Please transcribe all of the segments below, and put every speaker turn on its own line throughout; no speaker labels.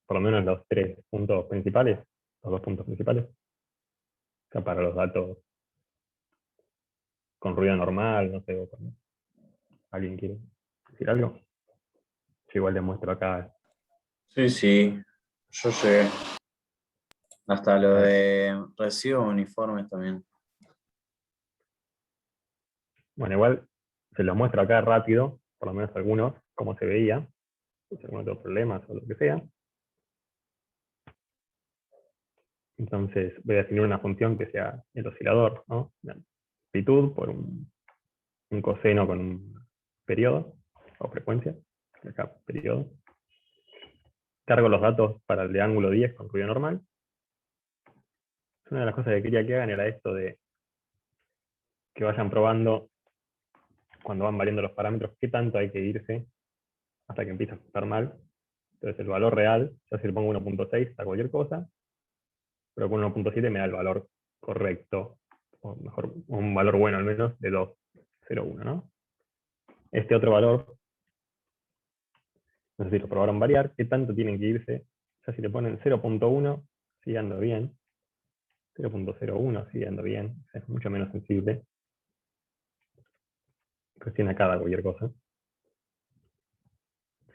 por lo menos los 3 puntos principales, los 2 puntos principales. O sea, para los datos con ruido normal, no sé, o cuando alguien quiere decir algo. Yo igual les muestro acá.
Sí, sí, yo llegué. Hasta lo de recibo uniformes también.
Bueno, igual se los muestro acá rápido, por lo menos algunos, cómo se veía, si algún otro problema o lo que sea. Entonces voy a definir una función que sea el oscilador, ¿no? La amplitud por un coseno con un periodo o frecuencia, acá periodo. Cargo los datos para el de ángulo 10 con ruido normal. Una de las cosas que quería que hagan era esto de que vayan probando cuando van variando los parámetros qué tanto hay que irse hasta que empieza a estar mal. Entonces el valor real, ya si le pongo 1.6 a cualquier cosa, pero con 1.7 me da el valor correcto, o mejor, un valor bueno al menos, de 2,01, ¿no? Este otro valor, no sé si lo probaron variar, qué tanto tienen que irse. Ya si le ponen 0.1, sigue andando bien. 0.01 sigue andando bien, es mucho menos sensible. Cuestión acá de cualquier cosa.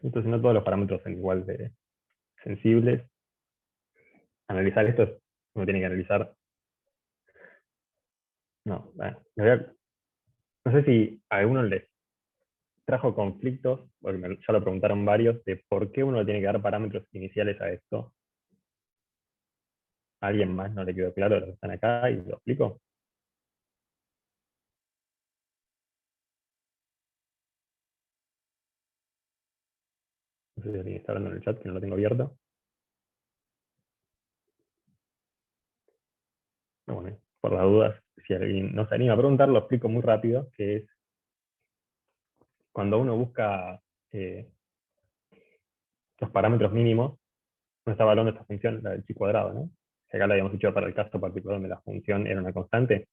Entonces no todos los parámetros son igual de sensibles. Analizar esto, uno tiene que analizar. No, bueno, no sé si a alguno les trajo conflictos, porque ya lo preguntaron varios, de por qué uno le tiene que dar parámetros iniciales a esto. ¿A alguien más no le quedó claro los que están acá y lo explico? No sé si alguien está hablando en el chat, que no lo tengo abierto. No, bueno, por las dudas, si alguien no se anima a preguntar, lo explico muy rápido, que es cuando uno busca los parámetros mínimos, uno está evaluando esta función, la del chi cuadrado, ¿no? Que acá la habíamos hecho para el caso particular donde la función era una constante,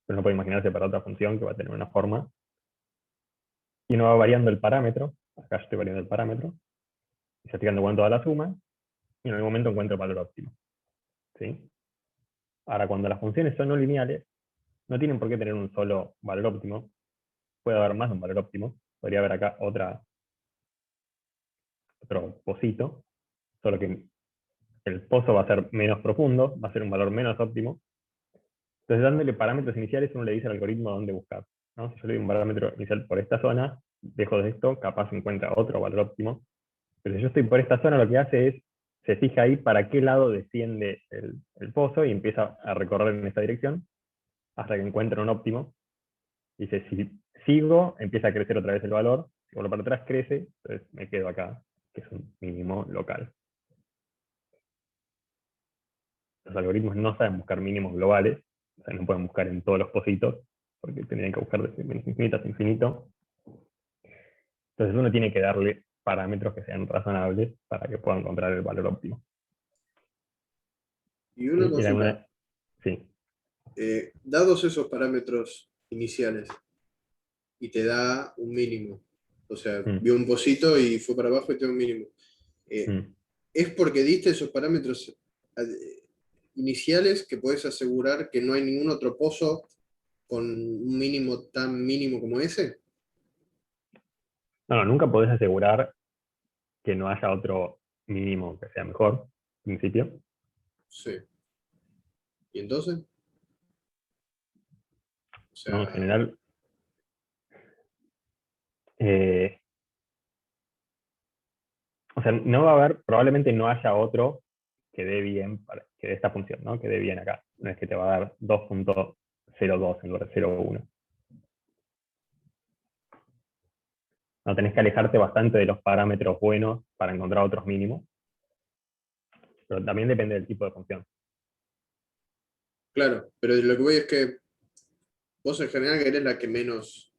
pero no puede imaginarse para otra función que va a tener una forma. Y uno va variando el parámetro, acá yo estoy variando el parámetro, y se estoy dando cuenta de la suma, y en algún momento encuentro el valor óptimo. ¿Sí? Ahora, cuando las funciones son no lineales, no tienen por qué tener un solo valor óptimo, puede haber más de un valor óptimo, podría haber acá otro pocito, solo que el pozo va a ser menos profundo, va a ser un valor menos óptimo. Entonces, dándole parámetros iniciales, uno le dice al algoritmo dónde buscar, ¿no? Si yo le doy un parámetro inicial por esta zona, dejo de esto, capaz encuentra otro valor óptimo. Pero si yo estoy por esta zona, lo que hace es, se fija ahí para qué lado desciende el pozo y empieza a recorrer en esta dirección hasta que encuentra un óptimo. Dice, si sigo, empieza a crecer otra vez el valor. Si vuelvo para atrás, crece, entonces me quedo acá, que es un mínimo local. Los algoritmos no saben buscar mínimos globales, o sea, no pueden buscar en todos los pocitos, porque tendrían que buscar desde menos infinito hasta infinito. Entonces uno tiene que darle parámetros que sean razonables para que pueda encontrar el valor óptimo.
Y una
¿Sí?
consulta.
Sí.
Dados esos parámetros iniciales y te da un mínimo, o sea, vio un pocito y fue para abajo y te da un mínimo. ¿Es porque diste esos parámetros iniciales que puedes asegurar que no hay ningún otro pozo con un mínimo tan mínimo como ese?
No, nunca podés asegurar que no haya otro mínimo que sea mejor, en principio.
Sí. ¿Y entonces? O sea,
No, en general, o sea, no va a haber, probablemente no haya otro que dé bien, que dé esta función, ¿no? Que dé bien acá. No es que te va a dar 2.02 en lugar de 0.1. No, tenés que alejarte bastante de los parámetros buenos para encontrar otros mínimos. Pero también depende del tipo de función.
claro, pero lo que voy es que vos en general querés la que menos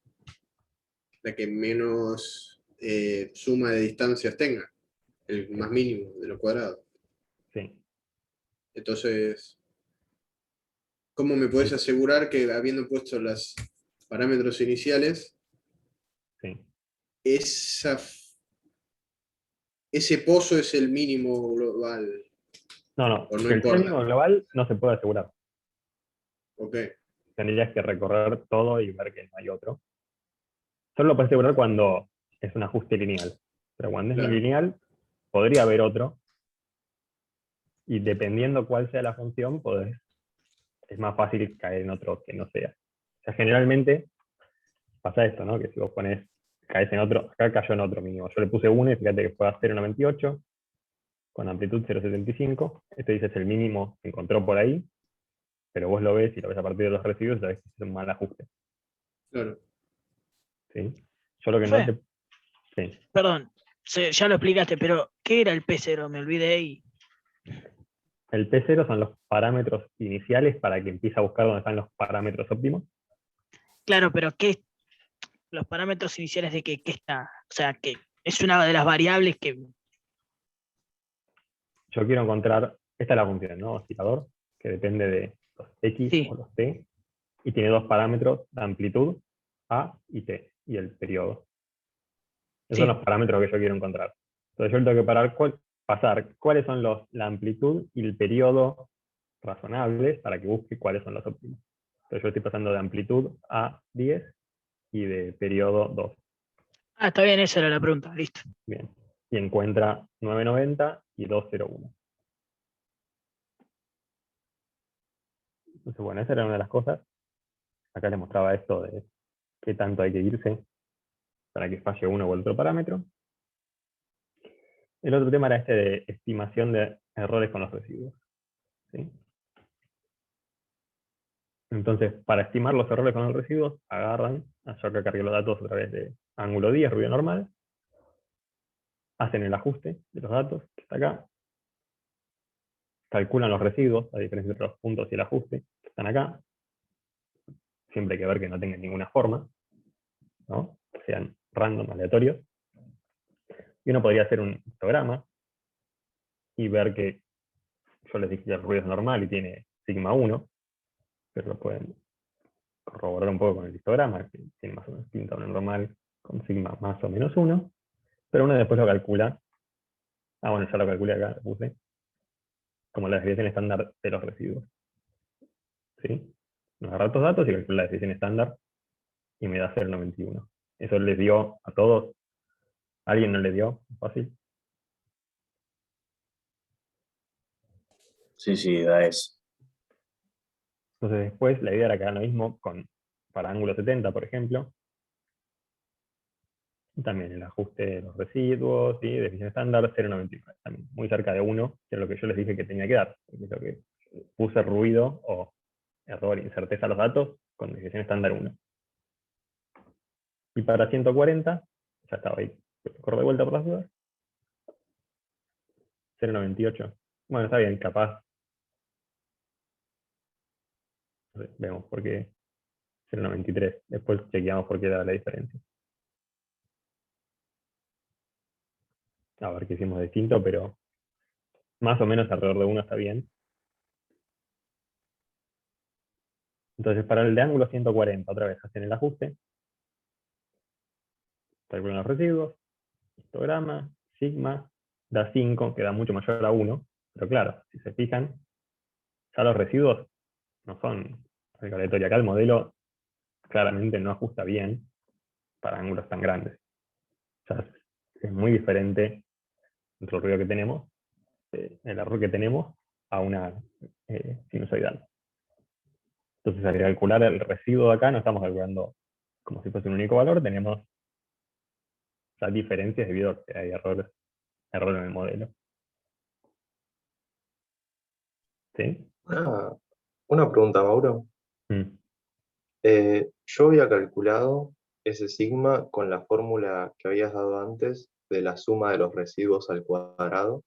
suma de distancias tenga, el más mínimo de lo cuadrado.
Sí.
Entonces, ¿cómo me puedes asegurar que habiendo puesto los parámetros iniciales,
Sí.
esa ese pozo es el mínimo global.
No,
O no
el
importa.
mínimo global no se puede asegurar.
Ok,
Tendrías que recorrer todo y ver que no hay otro. Solo lo puedes asegurar cuando es un ajuste lineal. Pero cuando es no
claro.
lineal, podría haber otro. Y dependiendo cuál sea la función, es más fácil caer en otro que no sea. O sea, generalmente pasa esto, ¿no? Que si vos caes en otro, acá cayó en otro mínimo. Yo le puse 1 y fíjate que fue a 0,98 con amplitud 0,75. Este dice es el mínimo que encontró por ahí, pero vos lo ves y lo ves a partir de los residuos y sabés que es un mal ajuste.
Claro.
¿Sí? Yo lo que no
Profe,
te... Sí.
perdón, ya lo explicaste, pero ¿qué era el P0? Me olvidé y...
El P0 son los parámetros iniciales para que empiece a buscar dónde están los parámetros óptimos.
Claro, pero ¿qué? Los parámetros iniciales de qué está. O sea, que es una de las variables que...
Yo quiero encontrar, esta es la función, ¿no? Oscilador, que depende de los X
Sí.
o los T, y tiene dos parámetros de amplitud, A y T, y el periodo. Esos son
Sí.
los parámetros que yo quiero encontrar. Entonces yo tengo que pasar cuáles son la amplitud y el periodo razonables para que busque cuáles son los óptimos. Entonces yo estoy pasando de amplitud a 10 y de periodo 2.
Ah, está bien, esa era la pregunta, listo.
Bien. Y encuentra 990 y 201. Entonces, bueno, esa era una de las cosas. Acá les mostraba esto de qué tanto hay que irse para que falle uno u otro parámetro. El otro tema era este de estimación de errores con los residuos. ¿Sí? Entonces, para estimar los errores con los residuos, agarran, yo acá cargué los datos a través de ángulo 10, ruido normal, hacen el ajuste de los datos, que está acá, calculan los residuos, a diferencia entre los puntos y el ajuste, que están acá. Siempre hay que ver que no tengan ninguna forma, ¿no? Sean random, aleatorios. Y uno podría hacer un histograma y ver que yo les dije que el ruido es normal y tiene sigma 1, pero lo pueden corroborar un poco con el histograma, que tiene más o menos pinta una normal con sigma más o menos 1, pero uno después lo calcula. Bueno, ya lo calculé acá, lo puse, como la desviación estándar de los residuos. ¿Sí? Nos agarra estos datos y calcula la desviación estándar y me da 0,91. Eso les dio a todos. ¿A alguien no le dio? Fácil.
Sí, da eso.
Entonces después la idea era que hagan lo mismo para ángulo 70, por ejemplo. También el ajuste de los residuos, ¿sí? Desviación estándar 0,99. También muy cerca de 1, que es lo que yo les dije que tenía que dar. Porque es lo que puse ruido o error, incerteza a los datos con desviación estándar 1. Y para 140, ya estaba ahí. Corro de vuelta por las dudas. 0,98. Bueno, está bien, capaz. Vemos por qué 0,93. Después chequeamos por qué da la diferencia. A ver qué hicimos distinto, pero más o menos alrededor de 1 está bien. Entonces, para el de ángulo 140, otra vez hacen el ajuste. Calculan los residuos. Histograma, sigma, da 5, que da mucho mayor a 1. Pero claro, si se fijan, ya los residuos no son aleatorios. Acá el modelo claramente no ajusta bien para ángulos tan grandes. O sea, es muy diferente el ruido que tenemos, el error que tenemos, a una sinusoidal. Entonces, al calcular el residuo de acá, no estamos calculando como si fuese un único valor, tenemos ya diferencias debido a que hay error en el modelo. ¿Sí?
Una pregunta, Mauro.
Mm.
Yo había calculado ese sigma con la fórmula que habías dado antes de la suma de los residuos al cuadrado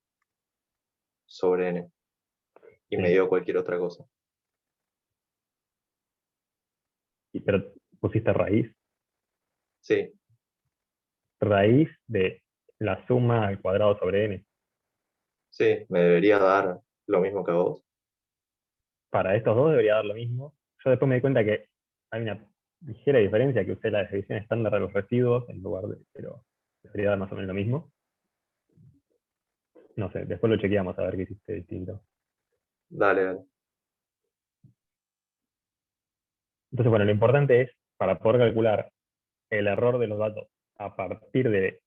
sobre n. Y me
Sí.
dio cualquier otra cosa.
Pero pusiste raíz.
Sí,
Raíz de la suma al cuadrado sobre n.
sí, me debería dar lo mismo que a vos.
Para estos dos debería dar lo mismo. Yo después me di cuenta que hay una ligera diferencia, que usé la desviación estándar de los residuos en lugar de, pero debería dar más o menos lo mismo. No sé, después lo chequeamos a ver qué hiciste distinto.
Dale, dale.
Entonces, bueno, lo importante es, para poder calcular el error de los datos a partir del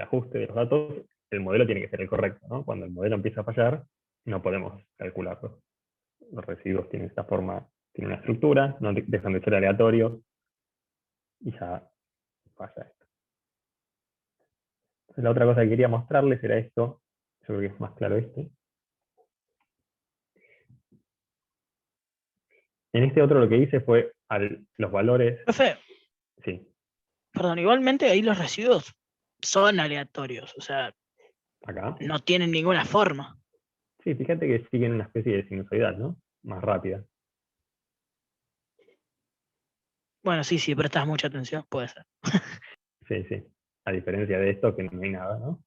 ajuste de los datos, el modelo tiene que ser el correcto, ¿no? Cuando el modelo empieza a fallar, no podemos calcularlo. Los residuos tienen esta forma, tienen una estructura, no dejan de ser aleatorios, y ya falla esto. Entonces, la otra cosa que quería mostrarles era esto, yo creo que es más claro este. En este otro lo que hice fue los valores.
Profe,
Sí,
perdón, igualmente ahí los residuos son aleatorios, o sea,
acá.
no tienen ninguna forma.
Sí, fíjate que siguen una especie de sinusoidal, ¿no? Más rápida.
Bueno, sí, si prestas mucha atención, puede ser.
Sí, sí. A diferencia de esto, que no hay nada, ¿no?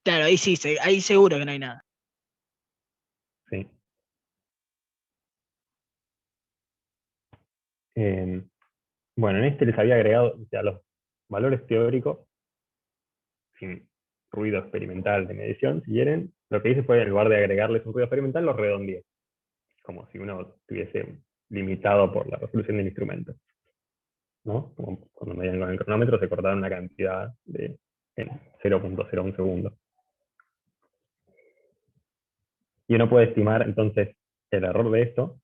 Claro, ahí sí, ahí seguro que no hay nada.
Sí. Bueno, en este les había agregado, o sea, los valores teóricos, sin ruido experimental de medición, si quieren. Lo que hice fue, en lugar de agregarles un ruido experimental, los redondeé. Como si uno estuviese limitado por la resolución del instrumento, ¿no? Como cuando medían con el cronómetro se cortaba una cantidad de 0.01 segundos. Y uno puede estimar entonces el error de esto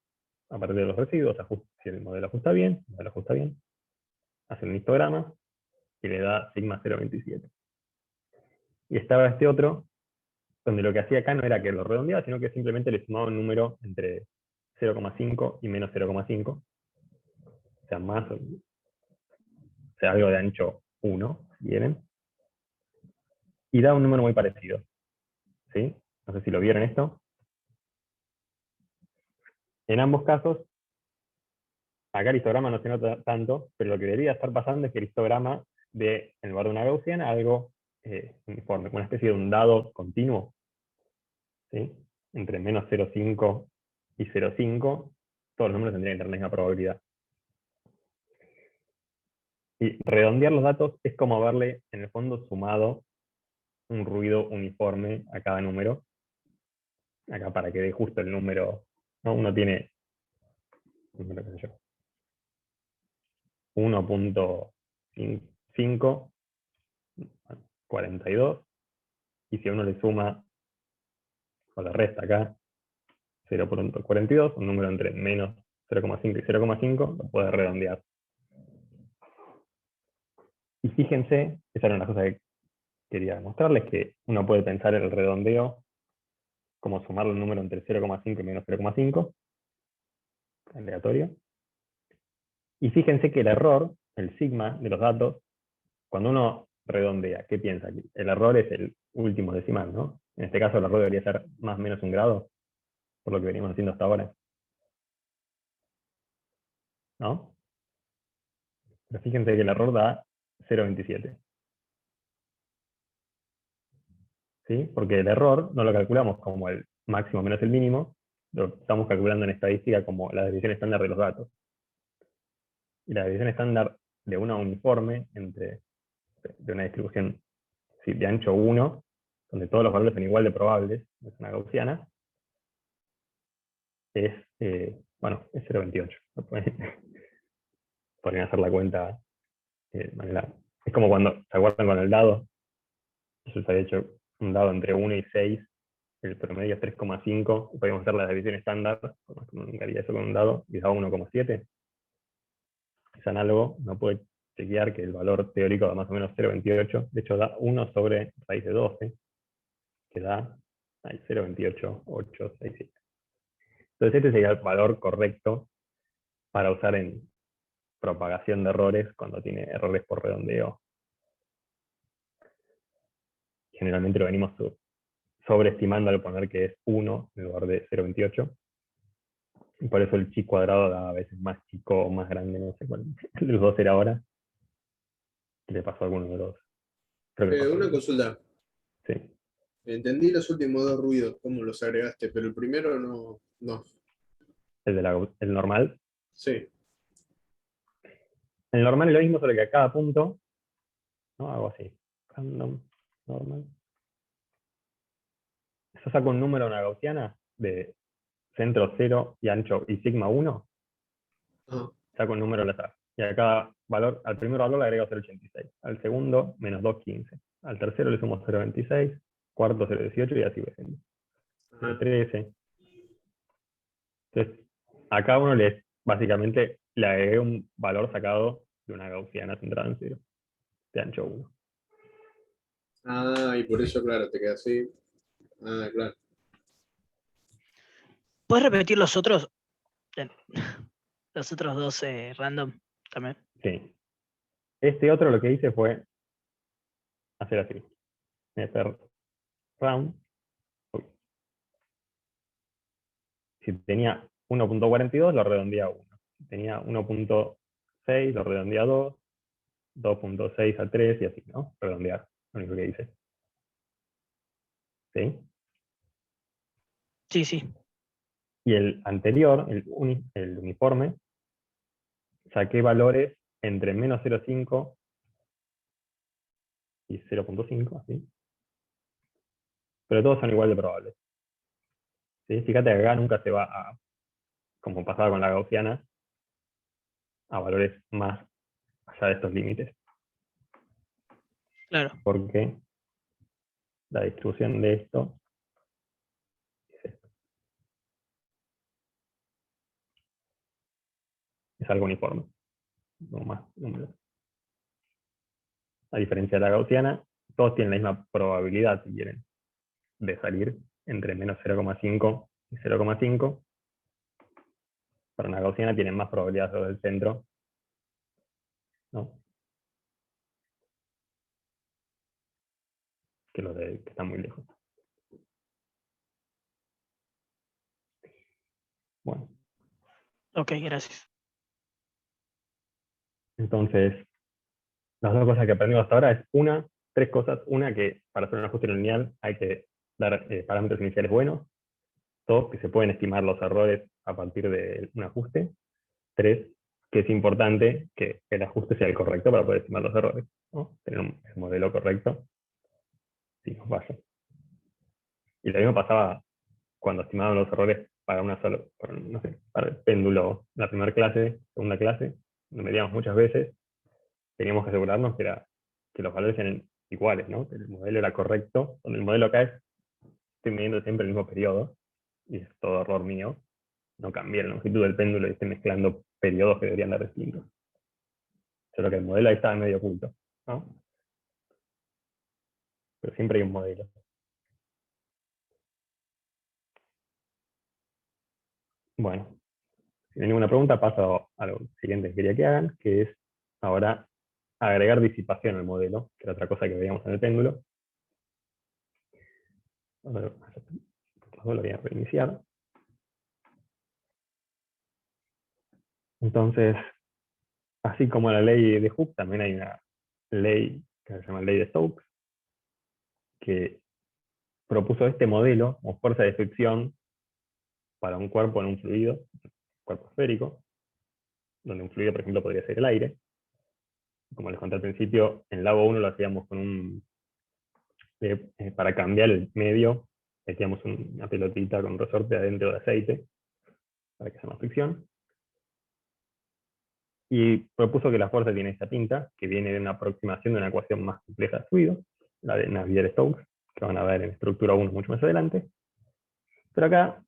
a partir de los residuos. Si el modelo ajusta bien, hace un histograma y le da sigma 0.27. Y estaba este otro, donde lo que hacía acá no era que lo redondeaba, sino que simplemente le sumaba un número entre 0,5 y menos 0,5. O sea, o sea, algo de ancho 1, si quieren. Y da un número muy parecido. ¿Sí? No sé si lo vieron esto. En ambos casos, acá el histograma no se nota tanto, pero lo que debería estar pasando es que el histograma de, en lugar de una gaussiana, algo uniforme, una especie de un dado continuo, ¿sí? Entre menos 0,5 y 0,5, todos los números tendrían que tener la misma probabilidad. Y redondear los datos es como haberle, en el fondo, sumado un ruido uniforme a cada número. Acá para que dé justo el número, ¿no? Uno tiene, número, qué sé yo, 1.5, 42, y si a uno le suma o le resta acá 0.42, un número entre menos 0,5 y 0,5, lo puede redondear. Y fíjense, esa era una cosa que quería mostrarles, que uno puede pensar el redondeo como sumarle un número entre 0,5 y menos 0,5, aleatorio. Y fíjense que el error, el sigma de los datos, cuando uno redondea, ¿qué piensa aquí? El error es el último decimal, ¿no? En este caso el error debería ser más o menos 1 grado, por lo que venimos haciendo hasta ahora, ¿no? Pero fíjense que el error da 0,27. ¿Sí? Porque el error no lo calculamos como el máximo menos el mínimo, lo estamos calculando en estadística como la desviación estándar de los datos. Y la desviación estándar de una uniforme de una distribución de ancho 1, donde todos los valores son igual de probables, es una gaussiana, es, bueno, es 0,28. Podrían hacer la cuenta de manera... Es como cuando, ¿se acuerdan con el dado? Yo les había hecho un dado entre 1 y 6, el promedio es 3,5, podemos hacer la división estándar, nunca haría eso con un dado, y da 1,7. Es análogo, no puede chequear que el valor teórico da más o menos 0,28, de hecho da 1 sobre raíz de 12, que da 0,28867. Entonces este sería el valor correcto para usar en propagación de errores cuando tiene errores por redondeo. Generalmente lo venimos sobreestimando al poner que es 1 en lugar de 0,28. Y por eso el chi cuadrado da a veces más chico o más grande, no sé cuál de los dos era ahora. ¿Qué le pasó a alguno de los dos? Creo que le pasó a
Una
alguno.
consulta.
Sí.
Entendí los últimos dos ruidos, cómo los agregaste, pero el primero no.
El normal.
Sí.
El normal es lo mismo, solo que a cada punto, ¿no? Hago así. Random, normal. yo saco un número en una gaussiana de centro 0 y ancho y sigma 1, saco un número al azar. Y a cada valor, al primer valor le agrego 0,86, al segundo menos 2,15, al tercero le sumo 0,26, cuarto 0,18 y así voy haciendo. 0,13. Entonces, a cada uno básicamente le agregué un valor sacado de una gaussiana centrada en 0, de ancho 1.
Ah, y por eso, claro, te queda así. Ah, claro.
¿Puedes repetir los otros? Los otros dos random también.
Sí. Este otro lo que hice fue hacer así. Hacer round. Si tenía 1.42, lo redondea a 1. Si tenía 1.6, lo redondea a 2. 2.6 a 3 y así, ¿no? Redondear, lo único que hice. ¿Sí?
Sí, sí.
Y el anterior, el uniforme, saqué valores entre menos 0,5 y 0.5, así. Pero todos son igual de probables. ¿Sí? Fíjate que acá nunca se va a, como pasaba con la gaussiana, a valores más allá de estos límites.
Claro.
Porque la distribución de esto es esto. Es algo uniforme. No más números. A diferencia de la gaussiana, todos tienen la misma probabilidad, si quieren, de salir entre menos 0,5 y 0,5. Para una gaussiana tienen más probabilidad los del centro, ¿no? Que los que están muy lejos. Bueno.
Ok, gracias.
Entonces, las dos cosas que aprendimos hasta ahora es tres cosas. Una, que para hacer un ajuste lineal hay que dar parámetros iniciales buenos. Dos, que se pueden estimar los errores a partir de un ajuste. Tres, que es importante que el ajuste sea el correcto para poder estimar los errores, ¿no? Tener el modelo correcto si nos falla. Y lo mismo pasaba cuando estimaban los errores para una sola, no sé, para el péndulo, la primera clase, segunda clase, lo medíamos muchas veces, teníamos que asegurarnos que los valores eran iguales, ¿no? Que el modelo era correcto, donde el modelo acá estoy midiendo siempre el mismo periodo, y es todo error mío, no cambié la longitud del péndulo y estoy mezclando periodos que deberían dar distintos. Solo que el modelo ahí estaba medio oculto, ¿no? Pero siempre hay un modelo. Bueno, si no hay ninguna pregunta, paso a lo siguiente que quería que hagan, que es ahora agregar disipación al modelo, que era otra cosa que veíamos en el péndulo. Lo voy a reiniciar. Entonces, así como la ley de Hooke, también hay una ley que se llama ley de Stokes, que propuso este modelo como fuerza de fricción para un cuerpo en un fluido, cuerpo esférico, donde un fluido, por ejemplo, podría ser el aire. Como les conté al principio, en Lago 1 lo hacíamos con para cambiar el medio, metíamos una pelotita con resorte adentro de aceite para que haya más fricción. Y propuso que la fuerza tiene esta pinta, que viene de una aproximación de una ecuación más compleja de fluido, la de Navier-Stokes, que van a ver en estructura 1 mucho más adelante. Pero acá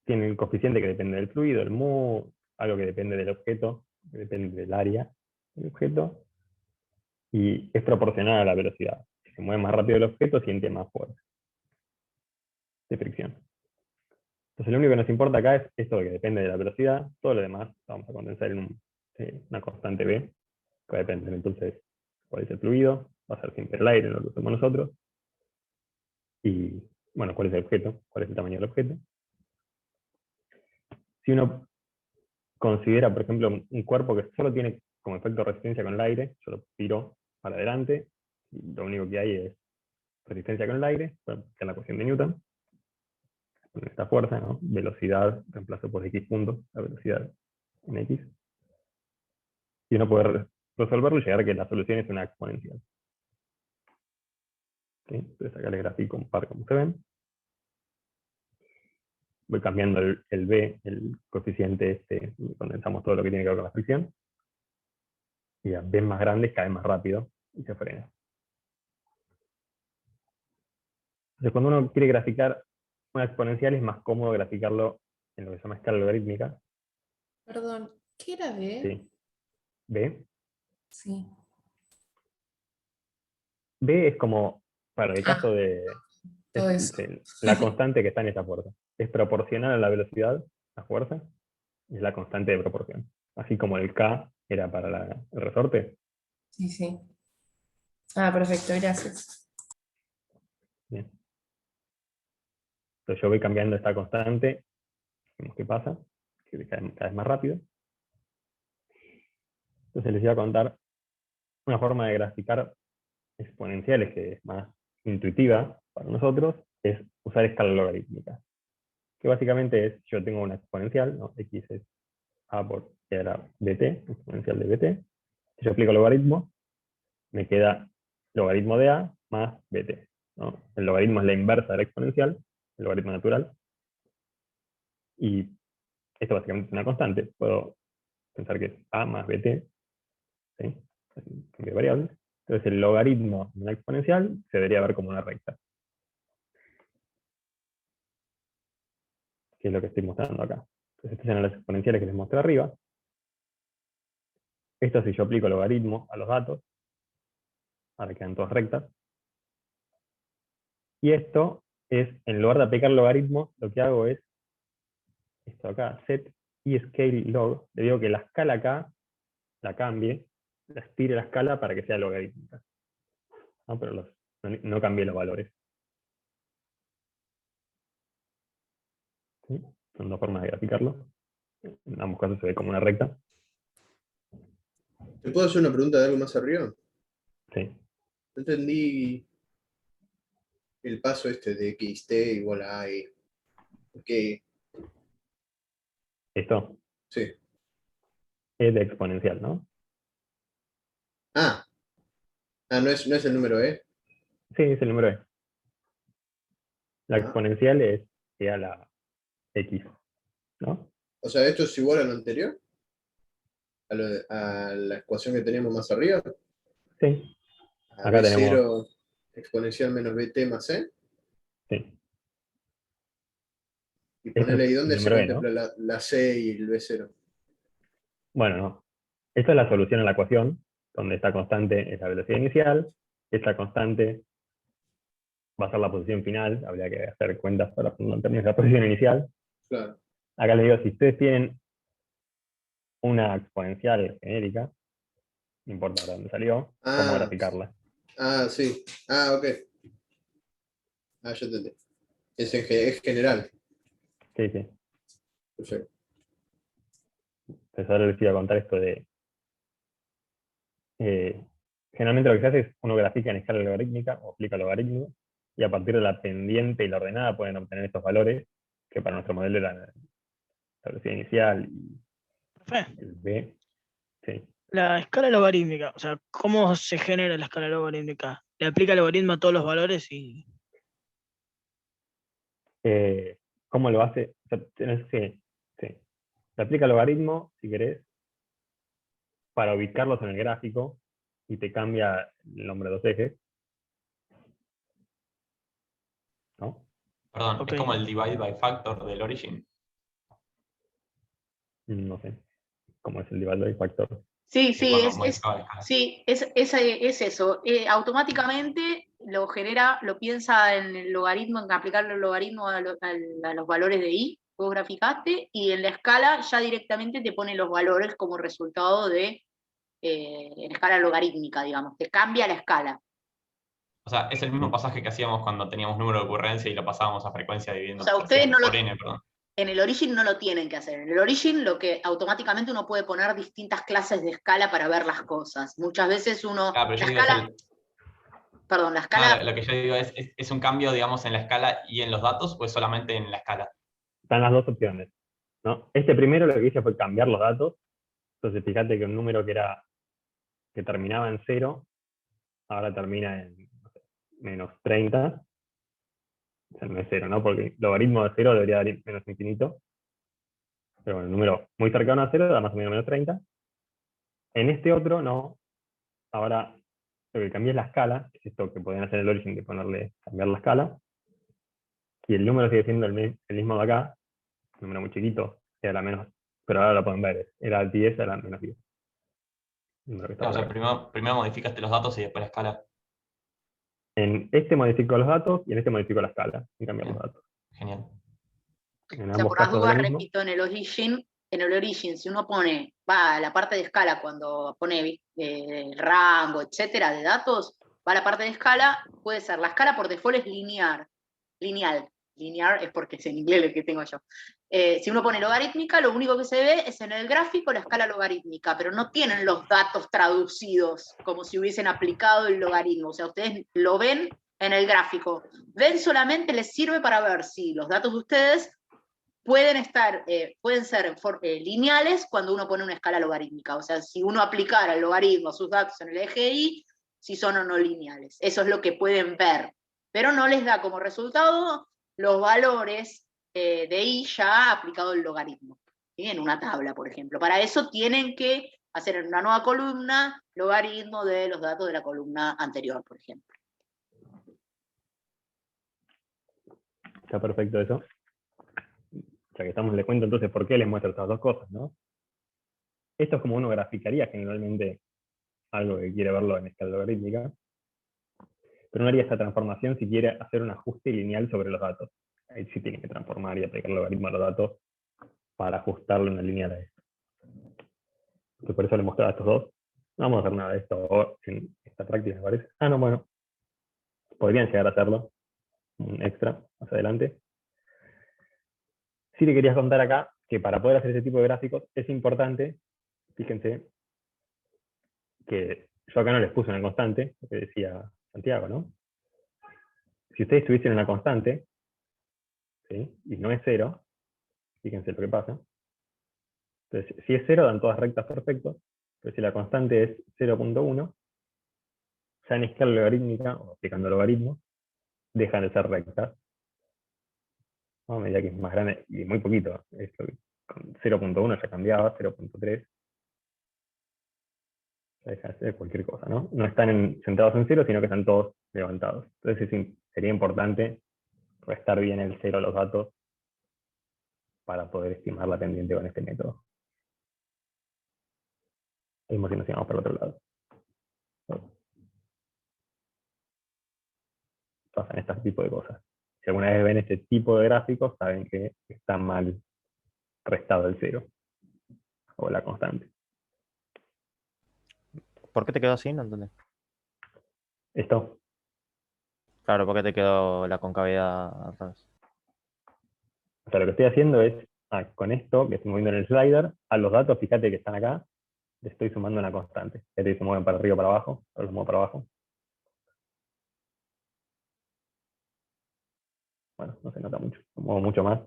tiene el coeficiente que depende del fluido, el mu, algo que depende del objeto, que depende del área del objeto, y es proporcional a la velocidad. Si se mueve más rápido el objeto, siente más fuerza de fricción. Entonces lo único que nos importa acá es esto que depende de la velocidad, todo lo demás vamos a condensar en una constante B, que va a depender entonces cuál es el fluido, va a ser siempre el aire, lo que usamos nosotros, y bueno, cuál es el objeto, cuál es el tamaño del objeto. Si uno considera, por ejemplo, un cuerpo que solo tiene como efecto resistencia con el aire, yo lo tiro para adelante, y lo único que hay es resistencia con el aire, que es la ecuación de Newton, con esta fuerza, ¿no? Velocidad reemplazo por x puntos, la velocidad en x. Y uno puede resolverlo y llegar a que la solución es una exponencial. ¿Sí? Entonces acá les grafico un par como se ven. voy cambiando el B, el coeficiente este, y condensamos todo lo que tiene que ver con la fricción, y a B más grandes cae más rápido y se frena. Entonces, cuando uno quiere graficar una exponencial, es más cómodo graficarlo en lo que se llama escala logarítmica.
Perdón, ¿qué era B?
Sí. B.
Sí.
B es como, para el caso de
todo eso.
la constante que está en esta fuerza. Es proporcional a la velocidad, la fuerza, y es la constante de proporción. Así como el K era para el resorte.
Sí, sí. Ah, perfecto, gracias.
Bien. Entonces yo voy cambiando esta constante, vemos qué pasa, que cada vez más rápido. Entonces les voy a contar una forma de graficar exponenciales que es más intuitiva para nosotros, es usar escala logarítmica. Que básicamente es, yo tengo una exponencial, ¿no? X es A por que era bt, exponencial de bt. Si yo aplico logaritmo, me queda logaritmo de A más bt, ¿no? El logaritmo es la inversa de la exponencial, el logaritmo natural. Y esto básicamente es una constante. Puedo pensar que es A más bt, ¿sí? De variables. Entonces el logaritmo de una exponencial se debería ver como una recta. Que es lo que estoy mostrando acá. Entonces estas eran las exponenciales que les mostré arriba. Esto si yo aplico logaritmo a los datos, ahora quedan todas rectas. Y esto es, en lugar de aplicar logaritmo, lo que hago es, esto acá, set y scale log, le digo que la escala acá la cambie, la estire la escala para que sea logarítmica. ¿No? Pero no cambie los valores. ¿Sí? Son dos formas de graficarlo. En ambos casos se ve como una recta.
¿Te puedo hacer una pregunta de algo más arriba?
Sí.
No entendí el paso este de xt igual a a. Porque,
Esto
sí.
es de exponencial, ¿no?
Ah, no es el número E.
Sí, es el número E. La
Ah.
exponencial es e a la x, ¿no?
O sea, ¿esto es igual a lo anterior? ¿A la ecuación que teníamos más arriba?
Sí.
¿A
Acá tenemos,
B0 exponencial menos BT más C?
sí.
Y
Esto
ponerle
es
ahí
el
dónde se
número E, ¿no?
contempla la C y el B0.
Bueno, no. Esta es la solución a la ecuación, donde esta constante es la velocidad inicial, esta constante va a ser la posición final, habría que hacer cuentas para mantener la posición inicial.
Claro.
Acá les digo, si ustedes tienen una exponencial genérica, no importa de dónde salió, cómo
Ah,
graficarla.
sí. Ah, ok. Ah, ya entendí. Es general.
Sí, sí.
Perfecto.
Entonces ahora les voy a contar esto de... generalmente lo que se hace es uno grafica en escala logarítmica o aplica logaritmo, y a partir de la pendiente y la ordenada pueden obtener estos valores, que para nuestro modelo eran la velocidad inicial y
Profe,
el B. Sí.
la escala logarítmica, o sea, ¿cómo se genera la escala logarítmica? Le aplica el logaritmo a todos los valores y...
¿Cómo lo hace? O sea, sí. Se aplica logaritmo, si querés, para ubicarlos en el gráfico, y te cambia el nombre de los ejes, ¿no?
Perdón,
Ok.
es como el divide by factor del origin.
No sé cómo es el divide by factor.
Sí, sí,
Cuando modificaba la escala.
sí, es eso. Automáticamente lo genera, lo piensa en el logaritmo, en aplicarle el logaritmo a los valores de i, vos graficaste, y en la escala ya directamente te pone los valores como resultado de, en escala logarítmica, digamos, te cambia la escala.
O sea, es el mismo pasaje que hacíamos cuando teníamos número de ocurrencia y lo pasábamos a frecuencia
O
dividiendo
sea, ustedes no
por n, perdón.
en el origin no lo tienen que hacer. En el origin lo que automáticamente uno puede poner distintas clases de escala para ver las cosas. Muchas veces uno,
Claro, pero yo
la
digo,
escala, perdón, la
no,
escala,
lo que yo digo es un cambio, digamos, en la escala y en los datos, o es solamente en la escala.
Están las dos opciones, ¿no? Este primero lo que hice fue cambiar los datos. Entonces fíjate que un número que terminaba en 0, ahora termina en, no sé, menos 30. O sea, no es 0, ¿no? Porque el logaritmo de 0 debería dar menos infinito. Pero bueno, el número muy cercano a 0 da más o menos menos 30. En este otro, no. Ahora, lo que cambié es la escala, que es esto que podían hacer el origin de cambiar la escala. Y el número sigue siendo el mismo de acá, un número muy chiquito, era la menos, pero ahora lo pueden ver, era 10, era menos 10.
O sea, primero modificaste los datos y después la escala.
En este modifico los datos y en este modifico la escala, sin cambiar los datos.
Genial.
En
O sea,
ambos
por las
casos
dudas,
lo mismo.
repito, en el origin, si uno va a la parte de escala, cuando pone el rango, etcétera, de datos, va a la parte de escala, puede ser, la escala por default es lineal. Linear es porque es en inglés el que tengo yo. Si uno pone logarítmica, lo único que se ve es en el gráfico la escala logarítmica, pero no tienen los datos traducidos como si hubiesen aplicado el logaritmo. O sea, ustedes lo ven en el gráfico. Ven solamente, les sirve para ver si los datos de ustedes pueden ser lineales cuando uno pone una escala logarítmica. O sea, si uno aplicara el logaritmo a sus datos en el eje Y, si son o no lineales. Eso es lo que pueden ver. Pero no les da como resultado los valores de Y ya aplicado el logaritmo, ¿sí? En una tabla, por ejemplo. Para eso tienen que hacer en una nueva columna logaritmo de los datos de la columna anterior, por ejemplo.
Está perfecto eso. Ya que estamos, les cuento entonces por qué les muestro estas dos cosas, ¿no? Esto es como uno graficaría generalmente algo que quiere verlo en escala logarítmica, pero no haría esta transformación si quiere hacer un ajuste lineal sobre los datos. Ahí sí tiene que transformar y aplicar el logaritmo a los datos para ajustarle una lineal a esto. Entonces por eso le mostraba estos dos. No vamos a hacer nada de esto en esta práctica, me parece. Ah, no, bueno. Podrían llegar a hacerlo. Un extra más adelante. Sí te quería contar acá que para poder hacer ese tipo de gráficos es importante, fíjense, que yo acá no les puse una constante, lo que decía Santiago, ¿no? Si ustedes tuviesen una constante, ¿sí? Y no es 0, fíjense lo que pasa. Entonces, si es 0, dan todas rectas perfectos, pero si la constante es 0.1, ya en escala logarítmica, o aplicando logaritmos, dejan de ser rectas. ¿No? A medida que es más grande, y muy poquito. Esto, con 0.1 ya cambiaba, 0.3. Ya deja de ser cualquier cosa, ¿no? No están centrados en 0, sino que están todos levantados. Entonces sería importante restar bien el 0 a los datos para poder estimar la pendiente con este método. Mismo si nos íbamos para el otro lado. Pasan este tipo de cosas. Si alguna vez ven este tipo de gráficos, saben que está mal restado el 0 o la constante.
¿Por qué te quedó así? No entendí.
Esto.
Claro, ¿por qué te quedó la concavidad al revés?
O sea, lo que estoy haciendo es, con esto que estoy moviendo en el slider, a los datos, fíjate que están acá, le estoy sumando una constante. Fíjate que se mueven para arriba o para abajo, ahora los muevo para abajo. Bueno, no se nota mucho, lo muevo mucho más.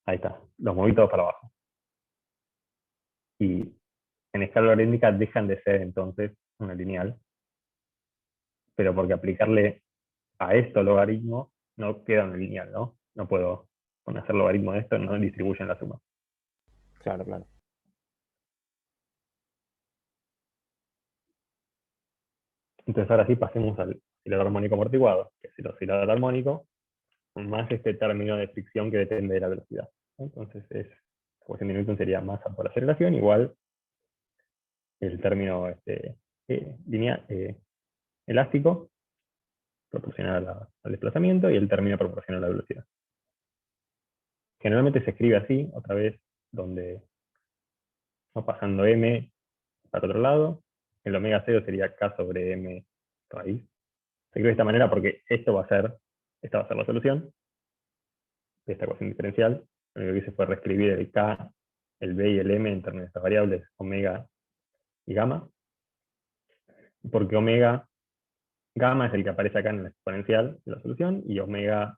Ahí está, los moví todos para abajo. Y en escala logarítmica dejan de ser entonces una lineal, pero porque aplicarle a esto logaritmo no queda una lineal, ¿no? No puedo hacer logaritmo de esto, no distribuyen la suma.
Claro, claro.
Entonces ahora sí pasemos al oscilador armónico amortiguado, que es el oscilador armónico más este término de fricción que depende de la velocidad. Entonces la ecuación de Newton sería masa por aceleración igual el término lineal, elástico proporcional al desplazamiento y el término proporcional a la velocidad. Generalmente se escribe así, otra vez, donde va pasando m para otro lado, el omega 0 sería k sobre m raíz. Se escribe de esta manera porque esta va a ser la solución de esta ecuación diferencial. Lo único que hice fue reescribir el k, el b y el m en términos de estas variables, omega y gamma. Porque gamma es el que aparece acá en la exponencial de la solución, y omega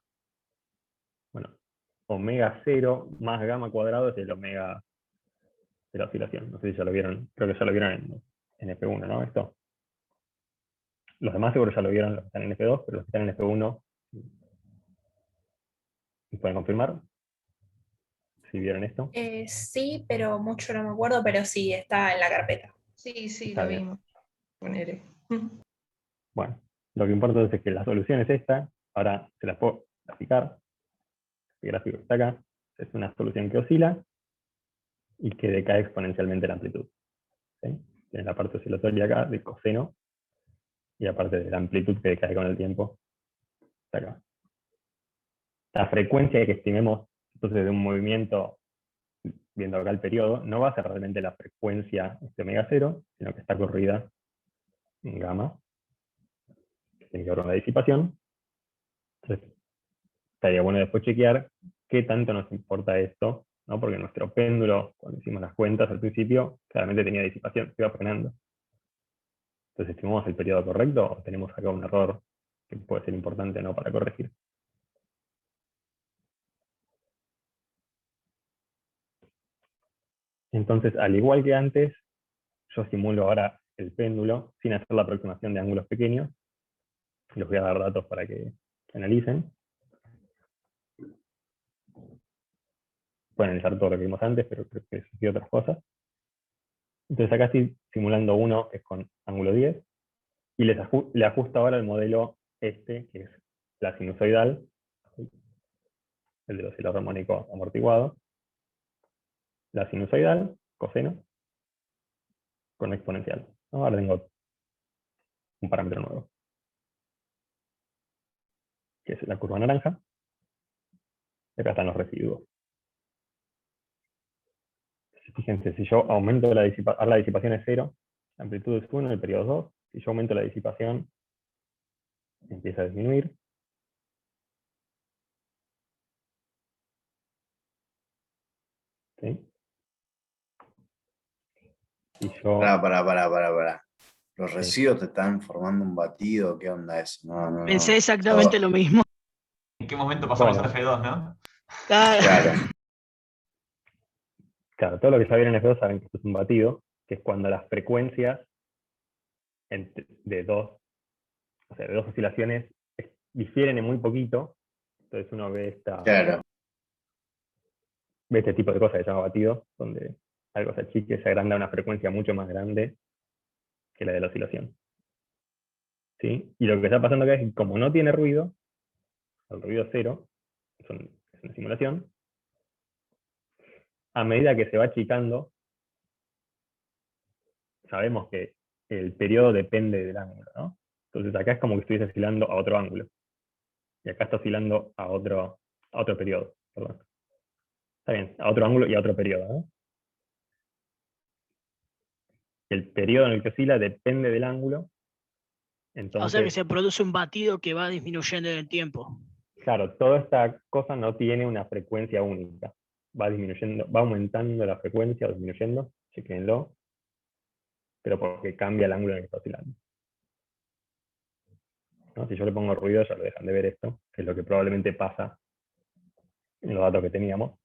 0 más gamma cuadrado es el omega de la oscilación. No sé si ya lo vieron, creo que ya lo vieron en F1, ¿no? Esto. Los demás seguro ya lo vieron, los que están en F2, pero los que están en F1, ¿me pueden confirmar si vieron esto?
Sí, pero mucho no me acuerdo, pero sí, está en la carpeta.
Sí, sí,
Está
lo
bien.
vimos. Ponele.
Bueno, lo que importa es que la solución es esta. Ahora se las puedo graficar. El gráfico que está acá es una solución que oscila y que decae exponencialmente la amplitud. ¿Sí? Tienes la parte oscilatoria acá de coseno y aparte de la amplitud que decae con el tiempo está acá. La frecuencia que estimemos entonces de un movimiento, viendo acá el periodo, no va a ser realmente la frecuencia de omega 0, sino que está corrida en gamma, que tiene que ver con la disipación. Entonces, estaría bueno después chequear qué tanto nos importa esto, ¿no? Porque nuestro péndulo, cuando hicimos las cuentas al principio, claramente tenía disipación, se iba frenando. Entonces, ¿estimamos el periodo correcto o tenemos acá un error que puede ser importante, ¿no?, para corregir? Entonces, al igual que antes, yo simulo ahora el péndulo sin hacer la aproximación de ángulos pequeños. Les voy a dar datos para que analicen. Pueden analizar todo lo que vimos antes, pero creo que surgió otras cosas. Entonces acá estoy simulando uno que es con ángulo 10, y le ajusto ahora el modelo que es la sinusoidal, el del oscilador armónico amortiguado, la sinusoidal, coseno, con exponencial, ¿no? Ahora tengo un parámetro nuevo, que es la curva naranja, y acá están los residuos. Fíjense, si yo aumento la disipación es 0, la amplitud es 1, el periodo es 2, si yo aumento la disipación, empieza a disminuir. ¿Sí? Y yo...
Pará. Los residuos te están formando un batido, ¿qué onda eso? No.
Pensé exactamente lo mismo.
¿En qué momento pasamos
Bueno.
a F2, no?
Claro.
Claro, todo lo que ya vieron en F2 saben que esto es un batido, que es cuando las frecuencias de dos oscilaciones difieren en muy poquito. Entonces uno ve
Claro.
ve este tipo de cosas que se llama batido, donde algo se achique, se agranda a una frecuencia mucho más grande que la de la oscilación. ¿Sí? Y lo que está pasando acá es que como no tiene ruido, el ruido es 0, es una simulación, a medida que se va achicando, sabemos que el periodo depende del ángulo, ¿no? Entonces acá es como que estuviese oscilando a otro ángulo. Y acá está oscilando a otro periodo. Perdón. Está bien, a otro ángulo y a otro periodo, ¿no? El periodo en el que oscila depende del ángulo. Entonces,
O sea que se produce un batido que va disminuyendo en el tiempo.
claro, toda esta cosa no tiene una frecuencia única. Va disminuyendo, va aumentando la frecuencia o disminuyendo, chequenlo, pero porque cambia el ángulo en el que está oscilando. ¿No? Si yo le pongo ruido, ya lo dejan de ver esto, que es lo que probablemente pasa en los datos que teníamos.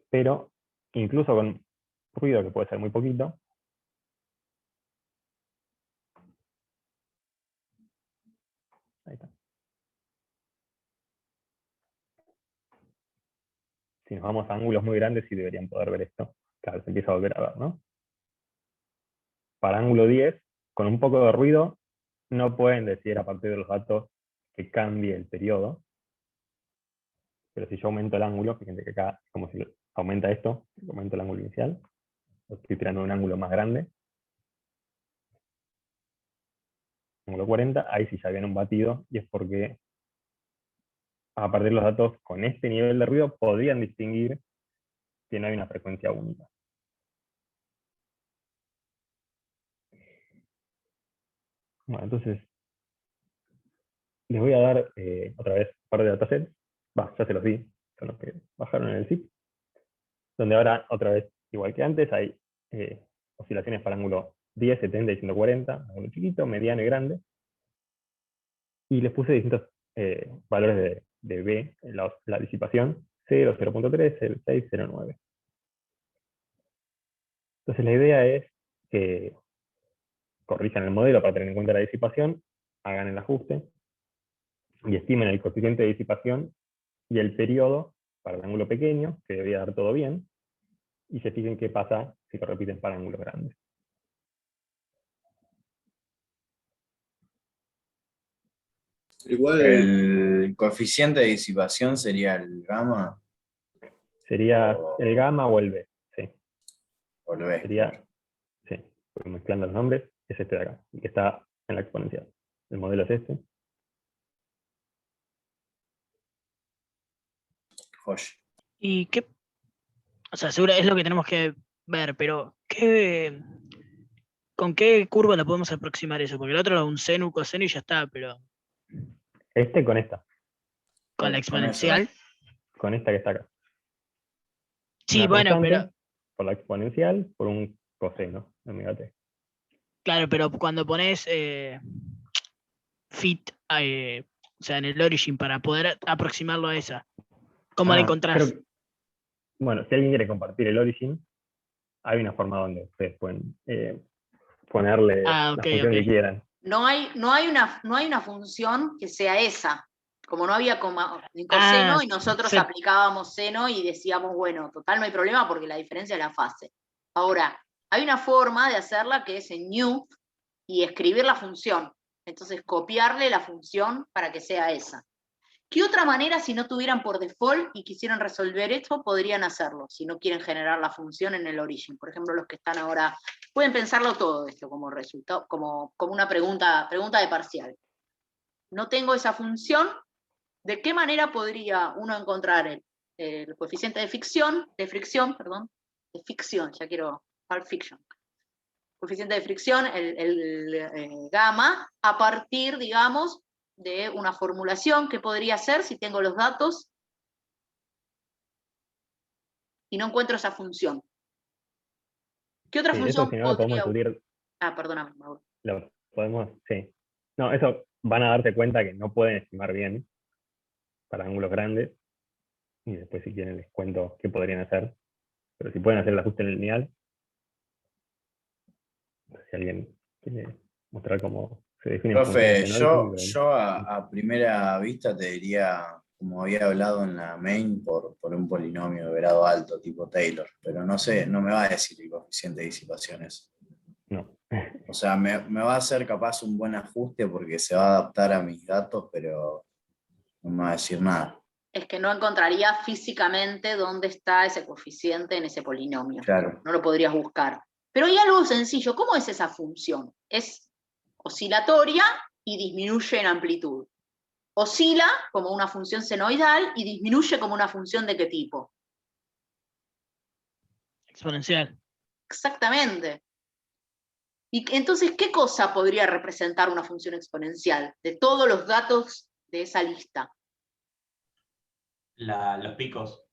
Pero incluso con ruido, que puede ser muy poquito, ahí está. Si nos vamos a ángulos muy grandes, sí deberían poder ver esto. Claro, se empieza a volver a ver, ¿no? Para ángulo 10, con un poco de ruido, no pueden decir a partir de los datos que cambie el periodo. Pero si yo aumento el ángulo, fíjense que acá es como si aumenta esto, aumento el ángulo inicial, estoy tirando un ángulo más grande, ángulo 40, ahí sí ya viene un batido, y es porque a partir de los datos con este nivel de ruido podrían distinguir que no hay una frecuencia única. Bueno, entonces les voy a dar otra vez un par de datasets, ya se los di, son los que bajaron en el zip, donde ahora otra vez, igual que antes, hay oscilaciones para ángulo 10, 70 y 140, ángulo chiquito, mediano y grande, y les puse distintos valores de B, la disipación, 0, 0.3, el 6, 0.9. Entonces la idea es que corrijan el modelo para tener en cuenta la disipación, hagan el ajuste y estimen el coeficiente de disipación y el periodo para el ángulo pequeño, que debería dar todo bien, y se fijen qué pasa si lo repiten para ángulos grandes.
Igual,
El coeficiente de disipación sería el gamma
Sería el gamma o el B. Sí.
o el B.
Sería, sí, porque mezclando los nombres, es este de acá, que está en la exponencial. El modelo es este.
Joya.
¿Y qué? O sea, seguro es lo que tenemos que ver, pero ¿con qué curva lo podemos aproximar eso? Porque el otro era un seno, coseno y ya está, pero
Este con esta.
con la
Con eso.
exponencial.
Con esta que está acá.
Sí,
Una
bueno,
constante
pero
por la exponencial por un coseno, omega t.
claro, pero cuando pones fit, o sea, en el origin para poder aproximarlo a esa, ¿cómo la encontrás?
Bueno, si alguien quiere compartir el origin, hay una forma donde ustedes pueden ponerle
Ah,
la
ok,
función
ok.
que quieran.
No hay una función que sea esa. Como no había en coseno
Ah,
y nosotros
sí.
aplicábamos seno y decíamos, bueno, total no hay problema porque la diferencia es la fase. Ahora, hay una forma de hacerla que es en new y escribir la función. Entonces, copiarle la función para que sea esa. ¿Qué otra manera, si no tuvieran por default y quisieran resolver esto, podrían hacerlo? Si no quieren generar la función en el origen. Por ejemplo, los que están ahora, pueden pensarlo todo esto como resultado, como una pregunta de parcial. No tengo esa función, ¿de qué manera podría uno encontrar el coeficiente de fricción, ya quiero, Pulp Fiction. Coeficiente de fricción, el gamma, a partir, digamos, de una formulación que podría ser si tengo los datos y no encuentro esa función. ¿Qué otra
Sí, eso
función
si no lo podemos
podría...?
discutir,
Perdóname, Mauro.
lo podemos, sí. No, eso van a darse cuenta que no pueden estimar bien para ángulos grandes, y después si quieren les cuento qué podrían hacer, pero si pueden hacer el ajuste lineal, si alguien quiere mostrar cómo se definen
Profe,
funciones en origen.
yo a primera vista te diría, como había hablado en la main, por un polinomio de grado alto tipo Taylor, pero no sé, no me va a decir el coeficiente de disipación eso.
No.
O sea, me va a hacer capaz un buen ajuste porque se va a adaptar a mis datos, pero no me va a decir nada.
Es que no encontraría físicamente dónde está ese coeficiente en ese polinomio.
Claro.
No lo podrías buscar. Pero hay algo sencillo. ¿Cómo es esa función? Es oscilatoria y disminuye en amplitud. Oscila como una función senoidal y disminuye como una función ¿de qué tipo?
Exponencial.
Exactamente. Y entonces, ¿qué cosa podría representar una función exponencial de todos los datos de esa lista?
Los picos.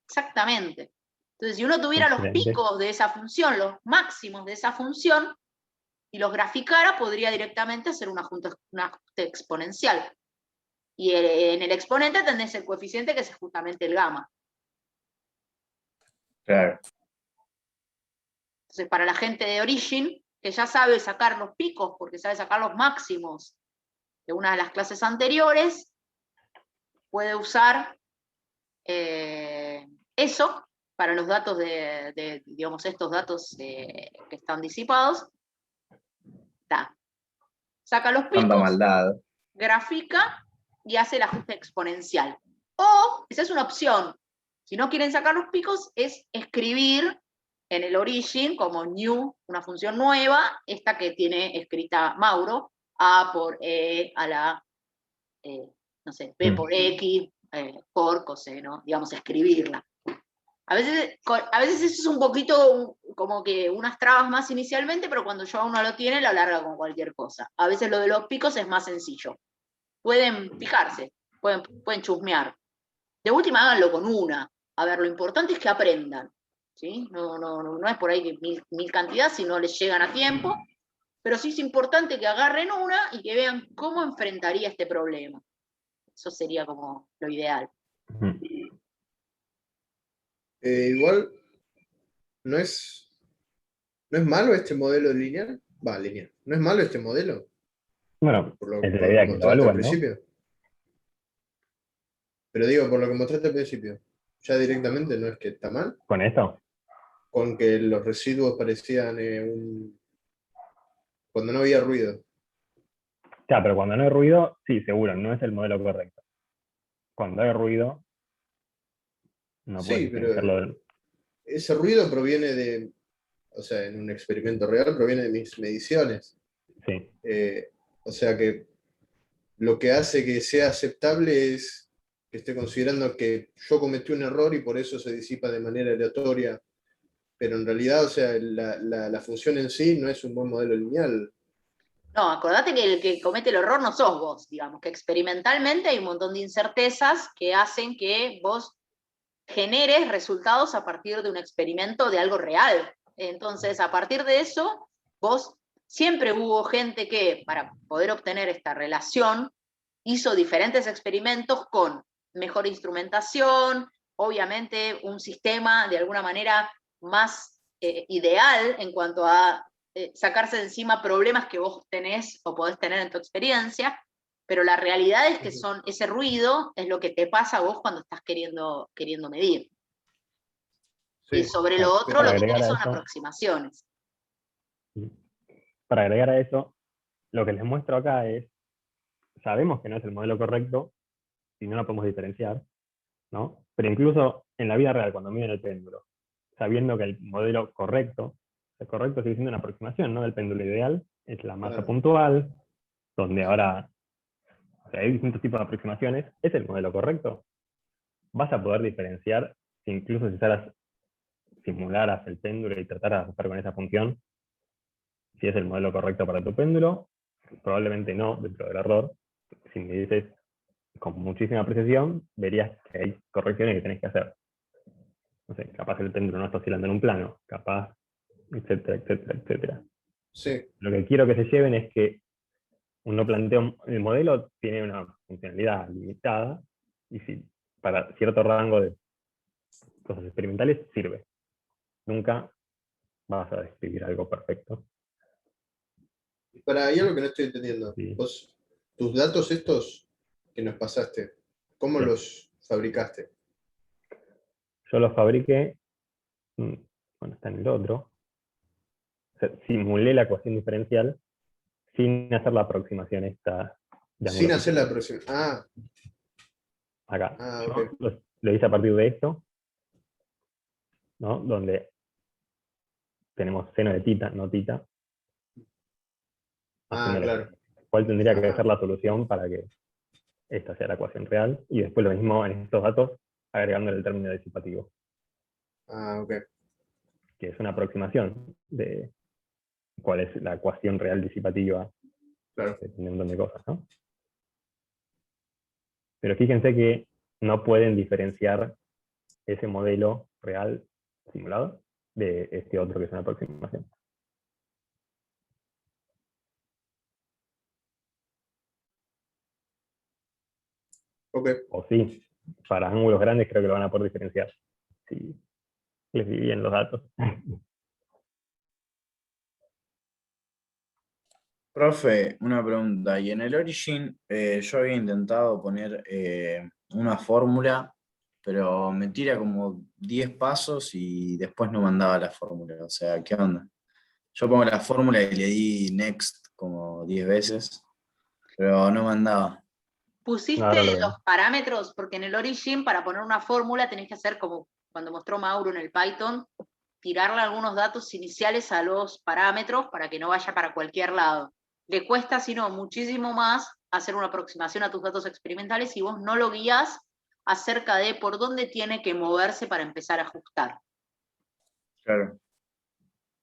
Exactamente. Entonces, si uno tuviera los picos de esa función, los máximos de esa función, y los graficara, podría directamente hacer un ajuste exponencial. Y en el exponente tenés el coeficiente que es justamente el gamma.
Claro.
Entonces, para la gente de Origin, que ya sabe sacar los picos, porque sabe sacar los máximos de una de las clases anteriores, puede usar eso para los datos digamos, estos datos que están disipados. Saca los picos,
Tanta maldad.
grafica y hace el ajuste exponencial. O, esa es una opción, si no quieren sacar los picos, es escribir en el origin como new, una función nueva, esta que tiene escrita Mauro, A por E a la, no sé, B por X, por coseno, digamos, escribirla. A veces eso es un poquito como que unas trabas más inicialmente, pero cuando ya uno lo tiene, lo larga con cualquier cosa. A veces lo de los picos es más sencillo. Pueden fijarse, pueden chusmear. De última, háganlo con una. A ver, lo importante es que aprendan. ¿Sí? No es por ahí que mil cantidades si no les llegan a tiempo, pero sí es importante que agarren una y que vean cómo enfrentaría este problema. Eso sería como lo ideal.
Igual, no es malo este modelo lineal. Lineal. ¿No es malo este modelo?
Bueno,
Por lo
es de la idea
que
que lo
mostraste al
evalúan, ¿no?
principio. Pero digo, por lo que mostraste al principio, ya directamente no es que está mal,
¿Con esto?
con que los residuos parecían cuando no había ruido.
Claro, pero cuando no hay ruido, sí, seguro, no es el modelo correcto. Cuando hay ruido, no puedes
Sí, pero
diferenciarlo del...
ese ruido proviene o sea, en un experimento real proviene de mis mediciones.
Sí,
O sea que lo que hace que sea aceptable es que esté considerando que yo cometí un error y por eso se disipa de manera aleatoria, pero en realidad, o sea, la función en sí no es un buen modelo lineal.
No, acordate que el que comete el error no sos vos, digamos, que experimentalmente hay un montón de incertezas que hacen que vos generes resultados a partir de un experimento de algo real. Entonces, a partir de eso, vos siempre hubo gente que, para poder obtener esta relación, hizo diferentes experimentos con mejor instrumentación, obviamente un sistema de alguna manera más ideal en cuanto a sacarse de encima problemas que vos tenés o podés tener en tu experiencia, pero la realidad es que ese ruido es lo que te pasa a vos cuando estás queriendo medir.
Sí,
Y sobre lo otro
para
lo que
agregar
tenés
a
son
eso,
aproximaciones.
para agregar a eso, lo que les muestro acá es, sabemos que no es el modelo correcto, y no lo podemos diferenciar, ¿no? Pero incluso en la vida real, cuando miden el péndulo, sabiendo que el modelo correcto, el correcto sigue siendo una aproximación, ¿no? Del péndulo ideal, es la masa
claro.
puntual, donde ahora, o sea, hay distintos tipos de aproximaciones, es el modelo correcto. Vas a poder diferenciar, incluso si simularas el péndulo y trataras de hacer con esa función, si es el modelo correcto para tu péndulo, probablemente no, dentro del error. Si me dices con muchísima precisión, verías que hay correcciones que tenés que hacer. No sé, capaz el péndulo no está oscilando en un plano, capaz, etcétera, etcétera, etcétera.
Sí,
Lo que quiero que se lleven es que uno plantea, el modelo tiene una funcionalidad limitada, y si para cierto rango de cosas experimentales sirve. Nunca vas a describir algo perfecto.
hay algo que no estoy entendiendo.
Sí.
Vos, tus datos estos que nos pasaste, ¿cómo
Sí.
los fabricaste?
Yo los fabriqué, bueno, está en el otro. O sea, simulé la ecuación diferencial sin hacer la aproximación esta de ángulo
Sin hacer la
fijo.
aproximación.
Acá.
Ok.
Yo lo hice a partir de esto, ¿no? Donde tenemos seno de tita, no tita.
Claro.
¿Cuál tendría que ser la solución para que esta sea la ecuación real? Y después lo mismo en estos datos, agregándole el término disipativo.
Ok.
Que es una aproximación de cuál es la ecuación real disipativa.
Claro.
De un montón de cosas, ¿no? Pero fíjense que no pueden diferenciar ese modelo real simulado de este otro que es una aproximación.
Ok.
O sí, para ángulos grandes creo que lo van a poder diferenciar. Si les di bien los datos.
Profe, una pregunta. Y en el Origin yo había intentado poner una fórmula, pero me tira como 10 pasos y después no mandaba la fórmula. O sea, ¿qué onda? Yo pongo la fórmula y le di next como 10 veces, pero no mandaba.
Pusiste
Ahora lo
los
vemos.
parámetros, porque en el Origin para poner una fórmula tenés que hacer como cuando mostró Mauro en el Python, tirarle algunos datos iniciales a los parámetros para que no vaya para cualquier lado. Le cuesta, sino muchísimo más, hacer una aproximación a tus datos experimentales si vos no lo guías acerca de por dónde tiene que moverse para empezar a ajustar.
Claro.